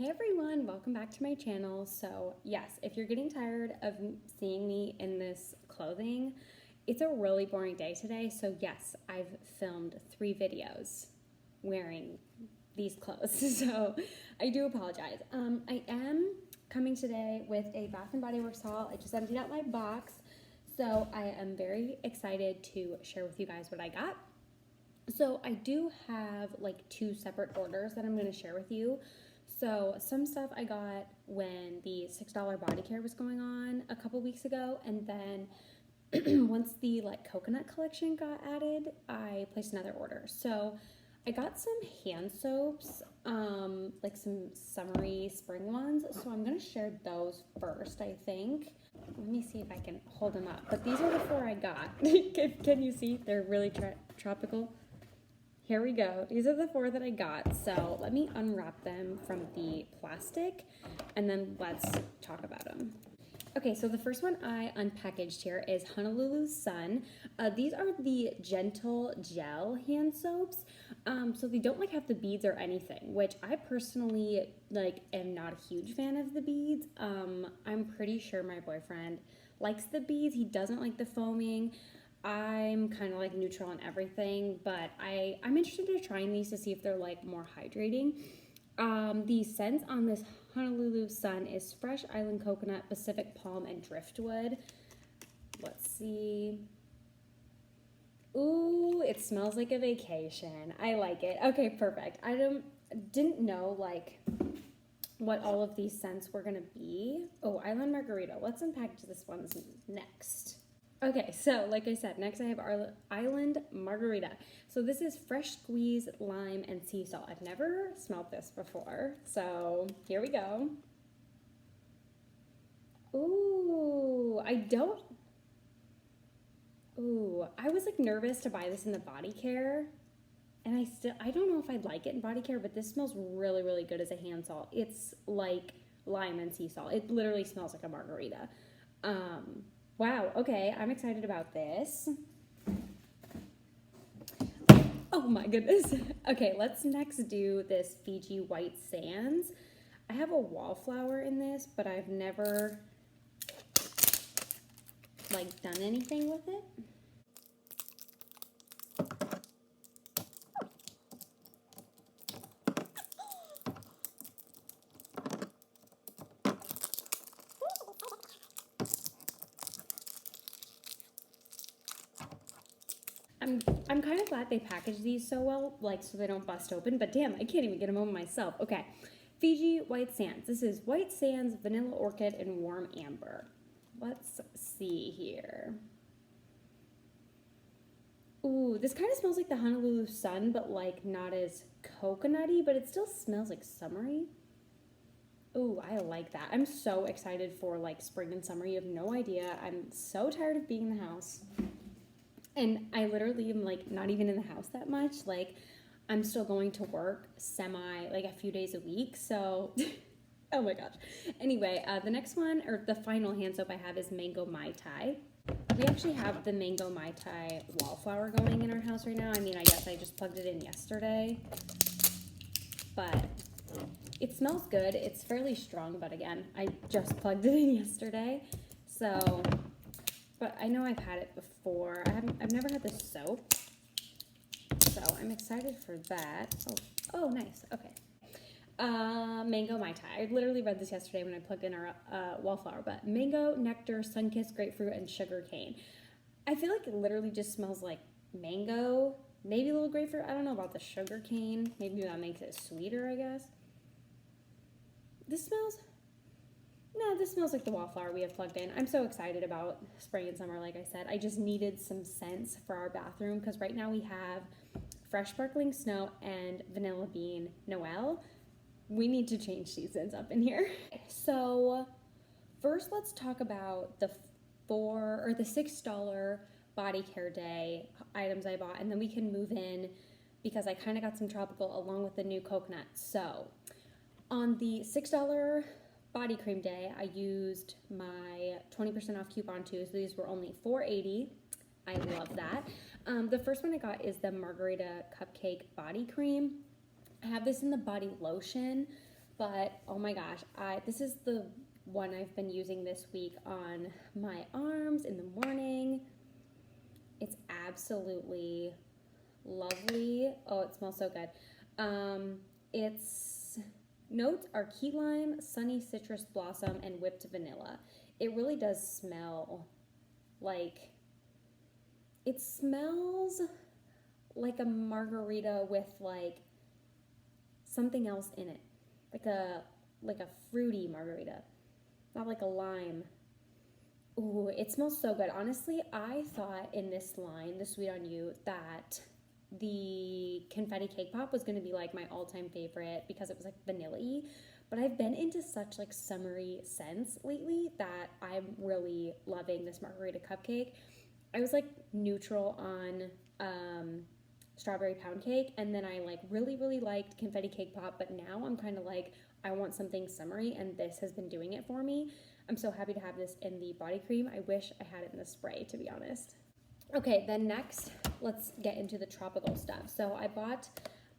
Hey everyone, welcome back to my channel. So yes, if you're getting tired of seeing me in this clothing, it's a really boring day today. So yes, I've filmed 3 videos wearing these clothes. So I do apologize. I am coming today with a Bath & Body Works haul. I just emptied out my box. So I am very excited to share with you guys what I got. So I do have like 2 separate orders that I'm going to share with you. So some stuff I got when the $6 body care was going on a couple weeks ago, and then once the like coconut collection got added, I placed another order. So I got some hand soaps, like some summery spring ones. So I'm gonna share those first, I think. Let me see if I can hold them up. But these are the 4 I got. Can you see? They're really tropical. Here we go. These are the 4 that I got. So let me unwrap them from the plastic and then let's talk about them. Okay, so the first one I unpackaged here is Honolulu Sun. These are the Gentle Gel hand soaps. So they don't like have the beads or anything, which I personally like am not a huge fan of the beads. I'm pretty sure my boyfriend likes the beads. He doesn't like the foaming. I'm kind of like neutral on everything, but I'm interested in trying these to see if they're like more hydrating. The scents on this Honolulu Sun is Fresh Island Coconut, Pacific Palm, and Driftwood. Let's see. Ooh, it smells like a vacation. I like it. Okay, perfect. I didn't know like what all of these scents were gonna be. Oh, Island Margarita. Let's unpackage this one next. Okay, so like I said, next I have our Island Margarita. So this is fresh squeezed lime and sea salt. I've never smelled this before, so here we go. Ooh, I was like nervous to buy this in the body care, and I don't know if I'd like it in body care, but this smells really, really good as a hand salt. It's like lime and sea salt. It literally smells like a margarita. Wow, okay, I'm excited about this. Oh my goodness. Okay, let's next do this Fiji White Sands. I have a wallflower in this, but I've never like done anything with it. I'm kind of glad they packaged these so well, like so they don't bust open, but damn, I can't even get them on myself. Okay, Fiji White Sands. This is White Sands, Vanilla Orchid, and Warm Amber. Let's see here. Ooh, this kind of smells like the Honolulu Sun, but like not as coconutty, but it still smells like summery. Ooh, I like that. I'm so excited for like spring and summer. You have no idea. I'm so tired of being in the house. And I literally am like not even in the house that much. Like I'm still going to work like a few days a week. So, oh my gosh. Anyway, the next one or the final hand soap I have is Mango Mai Tai. We actually have the Mango Mai Tai wallflower going in our house right now. I mean, I guess I just plugged it in yesterday, but it smells good. It's fairly strong, but again, I just plugged it in yesterday. So, but I know I've had it before. I've never had this soap, so I'm excited for that. Oh, nice. Okay. Mango Mai Tai. I literally read this yesterday when I plugged in our wallflower, but mango, nectar, sun-kissed grapefruit, and sugar cane. I feel like it literally just smells like mango, maybe a little grapefruit. I don't know about the sugar cane. Maybe that makes it sweeter, I guess. This smells like the wallflower we have plugged in. I'm so excited about spring and summer, like I said. I just needed some scents for our bathroom because right now we have Fresh Sparkling Snow and Vanilla Bean Noel. We need to change seasons up in here. So first let's talk about the $6 body care day items I bought, and then we can move in because I kind of got some tropical along with the new coconut. So on the $6 body cream day, I used my 20% off coupon too, so these were only $4.80. I love that. The first one I got is the Margarita Cupcake Body Cream. I have this in the body lotion, But oh my gosh, this is the one I've been using this week on my arms in the morning. It's absolutely lovely. Oh, it smells so good. Its notes are key lime, sunny citrus blossom, and whipped vanilla. It really does smell like, it smells like a margarita with like something else in it. Like a fruity margarita. Not like a lime. Ooh, it smells so good. Honestly, I thought in this line, the Sweet on You, that the confetti cake pop was going to be like my all-time favorite because it was like vanilla-y, but I've been into such like summery scents lately that I'm really loving this margarita cupcake. I was like neutral on strawberry pound cake, and then I like really liked confetti cake pop, but now I'm kind of like, I want something summery, and this has been doing it for me. I'm so happy to have this in the body cream. I wish I had it in the spray, to be honest. Okay, then next, let's get into the tropical stuff. So I bought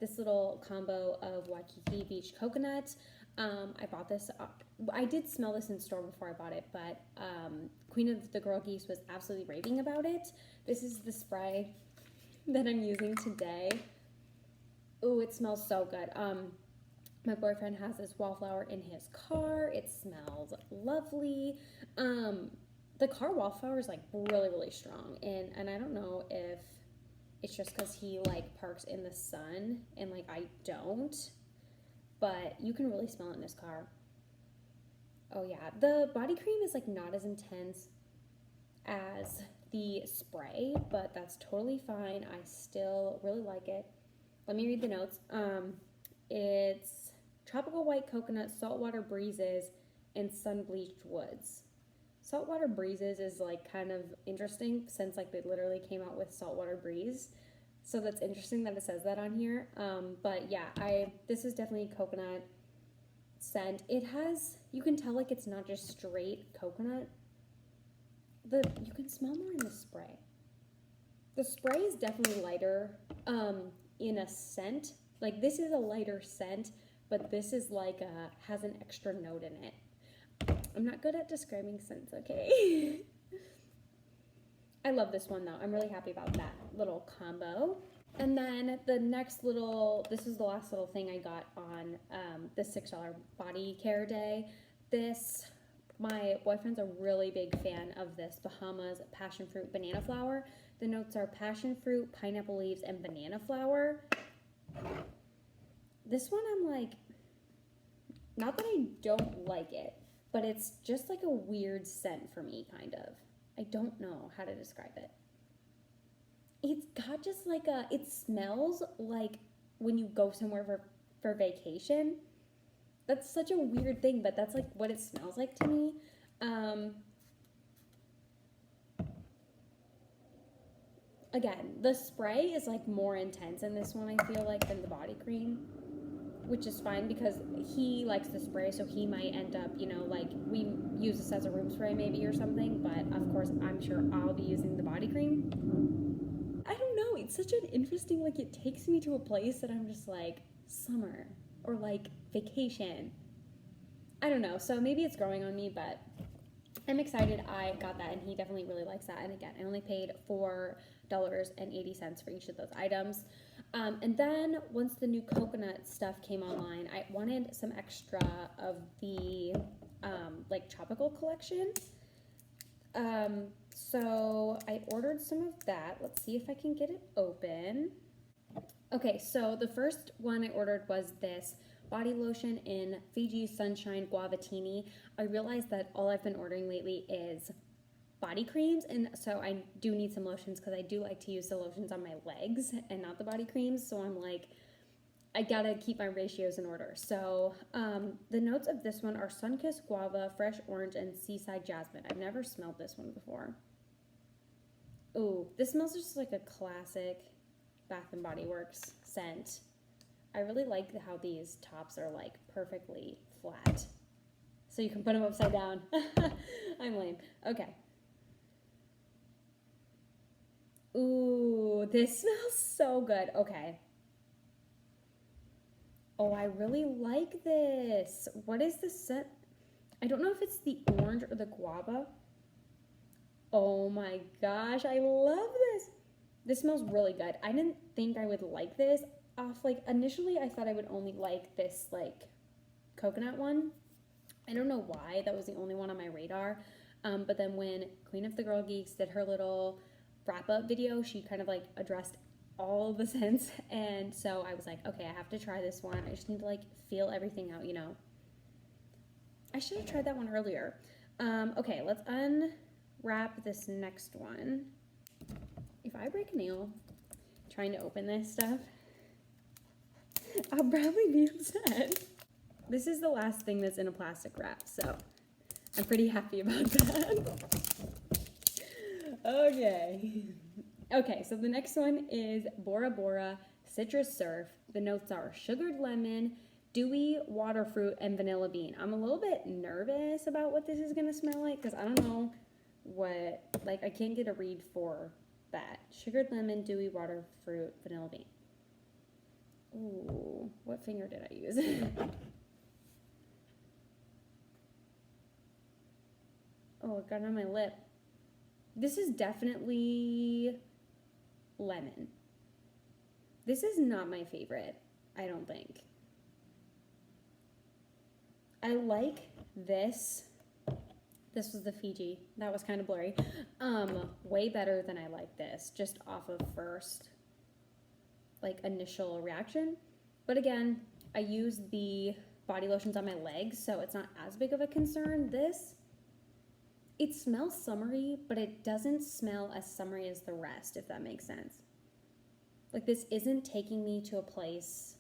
this little combo of Waikiki Beach coconut. I bought this, I did smell this in store before I bought it, but Queen of the Girl Geese was absolutely raving about it. This is the spray that I'm using today. Ooh, it smells so good. My boyfriend has this wallflower in his car. It smells lovely. The car wallflower is like really strong, and I don't know if it's just because he like parks in the sun and like I don't, but you can really smell it in his car. Oh yeah, the body cream is like not as intense as the spray, but that's totally fine. I still really like it. Let me read the notes. It's tropical white coconut, saltwater breezes, and sun-bleached woods. Saltwater breezes is like kind of interesting since like they literally came out with saltwater breeze. So that's interesting that it says that on here. But yeah, this is definitely coconut scent. It has, you can tell like it's not just straight coconut. You can smell more in the spray. The spray is definitely lighter in a scent. Like this is a lighter scent, but this is like has an extra note in it. I'm not good at describing scents, okay? I love this one though. I'm really happy about that little combo. And then the next this is the last little thing I got on the $6 body care day. My boyfriend's a really big fan of this Bahamas passion fruit banana flower. The notes are passion fruit, pineapple leaves, and banana flower. This one I'm like, not that I don't like it, but it's just like a weird scent for me, kind of. I don't know how to describe it. It's got just like it smells like when you go somewhere for vacation. That's such a weird thing, but that's like what it smells like to me. Again, the spray is like more intense in this one, I feel like, than the body cream, which is fine because he likes the spray, so he might end up, like we use this as a room spray maybe or something, but of course I'm sure I'll be using the body cream. I don't know, it's such an interesting, like it takes me to a place that I'm just like, summer or like vacation. I don't know, so maybe it's growing on me, but I'm excited I got that, and he definitely really likes that. And again, I only paid $4.80 for each of those items. And then once the new coconut stuff came online, I wanted some extra of the like tropical collection. So I ordered some of that. Let's see if I can get it open. Okay, so the first one I ordered was this body lotion in Fiji Sunshine Guavatini. I realized that all I've been ordering lately is body creams, and so I do need some lotions because I do like to use the lotions on my legs and not the body creams, so I'm like, I gotta keep my ratios in order. So the notes of this one are Sunkissed Guava, Fresh Orange, and Seaside Jasmine. I've never smelled this one before. Ooh, this smells just like a classic Bath & Body Works scent. I really like how these tops are like perfectly flat. So you can put them upside down. I'm lame. Okay. Ooh, this smells so good. Okay. Oh, I really like this. What is the scent? I don't know if it's the orange or the guava. Oh my gosh, I love this. This smells really good. I didn't think I would like this off, like, initially I thought I would only like this, like, coconut one. I don't know why that was the only one on my radar. But then when Queen of the Girl Geeks did her little wrap-up video, she kind of, like, addressed all the scents. And so I was like, okay, I have to try this one. I just need to, like, feel everything out, you know. I should have tried that one earlier. Okay, let's unwrap this next one. If I break a nail trying to open this stuff, I'll probably be upset. This is the last thing that's in a plastic wrap, so I'm pretty happy about that. Okay. Okay, so the next one is Bora Bora Citrus Surf. The notes are sugared lemon, dewy water fruit, and vanilla bean. I'm a little bit nervous about what this is going to smell like because I don't know what, like, I can't get a read for that. Sugared lemon, dewy water fruit, vanilla bean. Ooh, what finger did I use? Oh, it got on my lip. This is definitely lemon. This is not my favorite, I don't think. I like this. This was the Fiji. That was kind of blurry. Way better than I like this, just off of first, like, initial reaction. But again, I use the body lotions on my legs, so it's not as big of a concern. This, it smells summery, but it doesn't smell as summery as the rest, if that makes sense. Like, this isn't taking me to a place,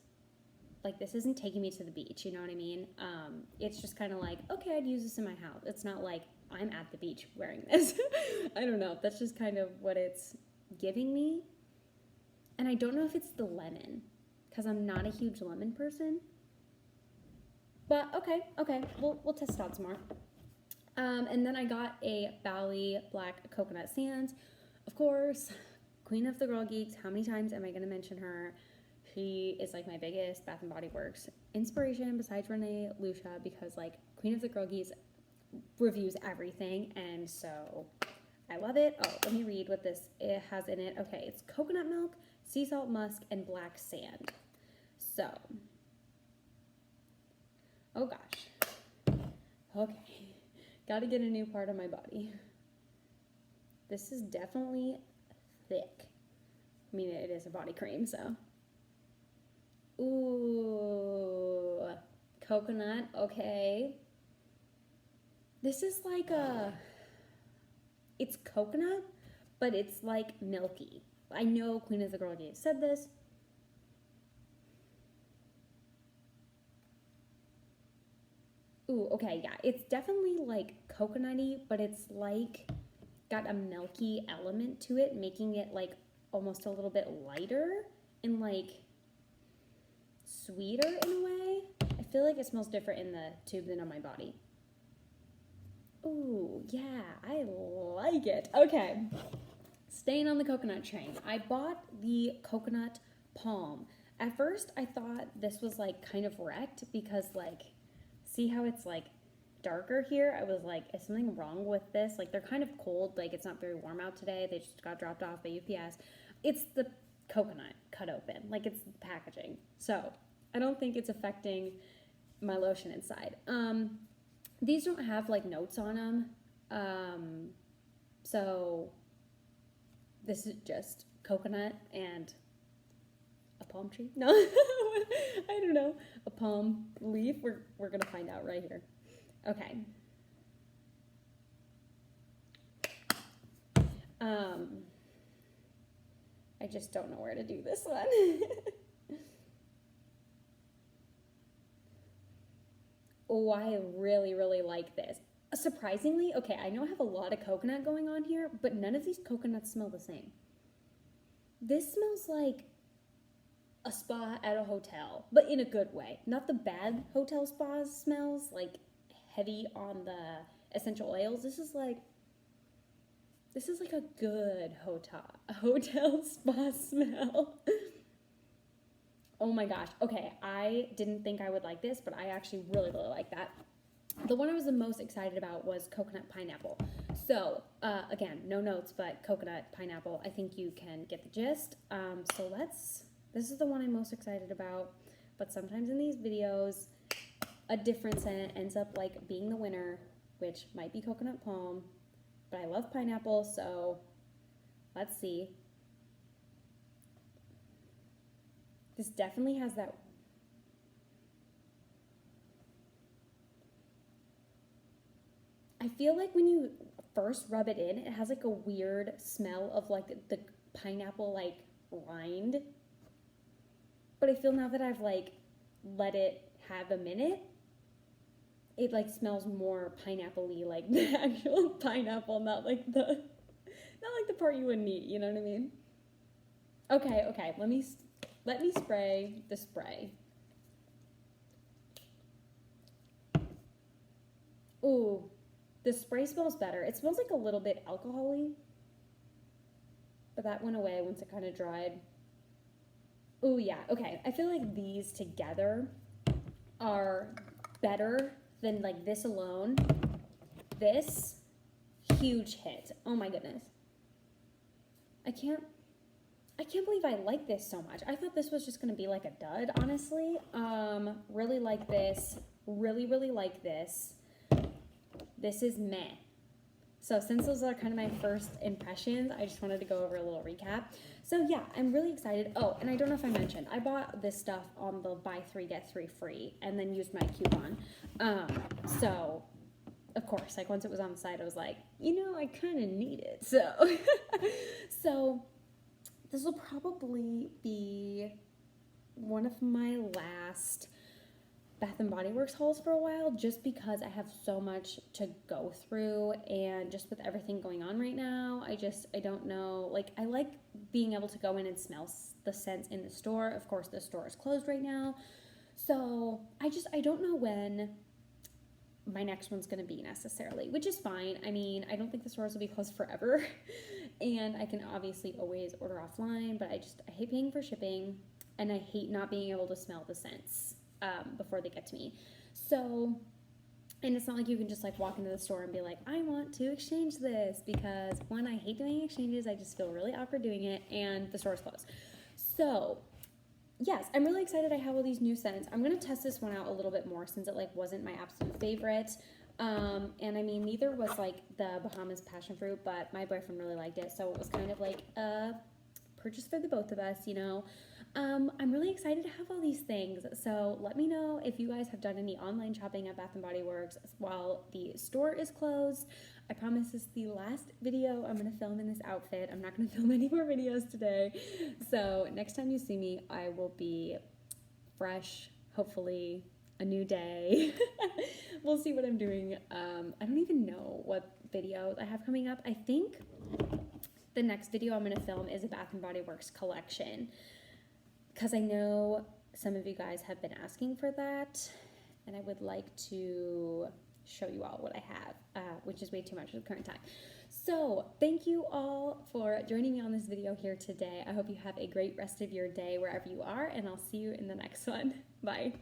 like, this isn't taking me to the beach, you know what I mean? It's just kind of like, okay, I'd use this in my house. It's not like I'm at the beach wearing this. I don't know. That's just kind of what it's giving me. And I don't know if it's the lemon, because I'm not a huge lemon person. But okay, we'll test it out some more. And then I got a Bali Black Coconut Sands. Of course, Queen of the Girl Geeks. How many times am I going to mention her? She is, like, my biggest Bath & Body Works inspiration besides Renee Lucia, because, like, Queen of the Girl Geeks reviews everything, and so I love it. Oh, let me read what this it has in it. Okay, it's coconut milk, sea salt musk, and black sand. So, oh gosh. Okay, gotta get a new part of my body. This is definitely thick. I mean, it is a body cream, so. Ooh, coconut, okay. This is like it's coconut, but it's like milky. I know Queen of the Girl Geeks said this. Ooh, okay, yeah, it's definitely like coconutty, but it's like got a milky element to it, making it like almost a little bit lighter and like sweeter in a way. I feel like it smells different in the tube than on my body. Ooh, yeah, I like it. Okay, staying on the coconut train. I bought the coconut palm. At first, I thought this was, like, kind of wrecked because, like, see how it's, like, darker here? I was like, is something wrong with this? Like, they're kind of cold. Like, it's not very warm out today. They just got dropped off by UPS. It's the coconut cut open. Like, it's the packaging. So, I don't think it's affecting my lotion inside. These don't have, like, notes on them. So this is just coconut and a palm tree. No, I don't know. A palm leaf. We're gonna find out right here. Okay. I just don't know where to do this one. Oh, I really, really like this. Surprisingly, okay, I know I have a lot of coconut going on here, but none of these coconuts smell the same. This smells like a spa at a hotel, but in a good way. Not the bad hotel spa smells, like heavy on the essential oils. This is like a good hotel spa smell. Oh my gosh. Okay, I didn't think I would like this, but I actually really, really like that. The one I was the most excited about was coconut pineapple. So, again, no notes, but coconut pineapple. I think you can get the gist. This is the one I'm most excited about. But sometimes in these videos, a different scent ends up like being the winner, which might be coconut palm. But I love pineapple, so let's see. This definitely has that. I feel like when you first rub it in, it has like a weird smell of like the pineapple like rind. But I feel now that I've like let it have a minute, it like smells more pineapple-y, like the actual pineapple, not like the part you wouldn't eat, you know what I mean? Okay, let me spray the spray. Ooh, the spray smells better. It smells like a little bit alcohol-y, but that went away once it kind of dried. Ooh, yeah, okay. I feel like these together are better than like this alone. This, huge hit. Oh my goodness. I can't believe I like this so much. I thought this was just gonna be like a dud, honestly. Really like this. Really, really like this. This is meh. So since those are kind of my first impressions, I just wanted to go over a little recap. So yeah, I'm really excited. Oh, and I don't know if I mentioned, I bought this stuff on the buy 3 get 3 free and then used my coupon. So of course, like once it was on the site, I was like, you know, I kind of need it. So, so this will probably be one of my last Bath and Body Works hauls for a while, just because I have so much to go through, and just with everything going on right now, I don't know, like I like being able to go in and smell the scents in the store. Of course, the store is closed right now, so I don't know when my next one's going to be necessarily, which is fine. I mean, I don't think the stores will be closed forever, and I can obviously always order offline, but I hate paying for shipping, and I hate not being able to smell the scents before they get to me. So, and it's not like you can just like walk into the store and be like, I want to exchange this, because one, I hate doing exchanges. I just feel really awkward doing it, and the store's closed. So yes, I'm really excited I have all these new scents. I'm going to test this one out a little bit more, since it like wasn't my absolute favorite. And I mean, neither was like the Bahamas passion fruit, but my boyfriend really liked it. So it was kind of like a purchase for the both of us, you know. I'm really excited to have all these things. So let me know if you guys have done any online shopping at Bath & Body Works while the store is closed. I promise this is the last video I'm going to film in this outfit. I'm not going to film any more videos today. So next time you see me, I will be fresh, hopefully a new day. We'll see what I'm doing. I don't even know what videos I have coming up. I think the next video I'm going to film is a Bath & Body Works collection, because I know some of you guys have been asking for that, and I would like to show you all what I have, which is way too much at the current time. So thank you all for joining me on this video here today. I hope you have a great rest of your day wherever you are, and I'll see you in the next one. Bye.